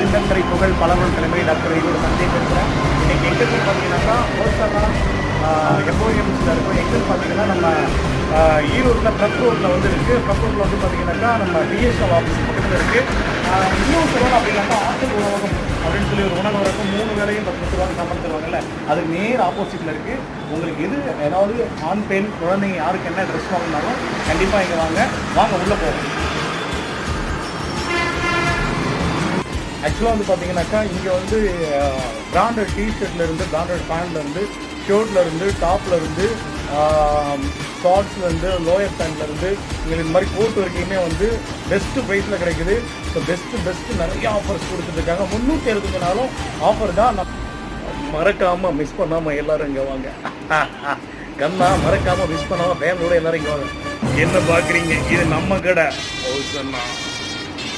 சின்னத்திரை புகழ் பலவன் தலைமை டாக்டர் ஈரோடு சந்தேகம் பேசுகிறேன். இன்றைக்கி எங்கே பார்த்தீங்கன்னாக்கா ஹோல்சேலாக எம்ஓஎம்ஸில் இருக்கும். எங்கன்னு பார்த்தீங்கன்னா நம்ம ஈரோட்டில் ப்ரெப் ரோட்டில் வந்து இருக்குது. ப்ரெப் ரோட்டில் வந்து பார்த்தீங்கன்னாக்கா நம்ம டிஎஸ்எல் ஆஃபீஸ் பக்கத்தில் இருக்குது. இன்னும் சொல்லணும் அப்படின்னாக்கா ஆற்றல் உணவகம் அப்படின்னு சொல்லி ஒரு உணவகம் 3 வேளையும் 10 ரூபாய்க்கு சாப்பாடு தருவாங்கல்ல, அதுக்கு நேர் ஆப்போசிட்டில் இருக்குது. உங்களுக்கு எது ஏதாவது ஆண் பெண் குழந்தைங்க யாருக்கு என்ன ட்ரெஸ் வாங்கினாலும் கண்டிப்பாக இங்கே வாங்க உள்ளே போவோம். ஆக்சுவலாக வந்து பார்த்தீங்கன்னாக்கா இங்கே வந்து பிராண்டட் டிஷர்ட்லேருந்து பிராண்டட் பேண்ட்லேருந்து ஷர்ட்லேருந்து டாப்லேருந்து ஷார்ட்ஸ்லேருந்து லோயர் பேண்ட்லேருந்து உங்களுக்கு இந்த மாதிரி கோட் வரைக்குமே வந்து பெஸ்ட்டு ப்ரைஸில் கிடைக்குது. ஸோ பெஸ்ட்டு நிறைய ஆஃபர்ஸ் கொடுத்துட்ருக்காங்க. 365 நாளும் ஆஃபர் தான். மறக்காமல் மிஸ் பண்ணாமல் எல்லோரும் இங்கே வாங்க. கண்ணா மறக்காமல் மிஸ் பண்ணாமல் ஃபேமிலியோட எல்லோரும் இங்கே வாங்க. என்ன பார்க்குறீங்க, இது நம்ம கடை.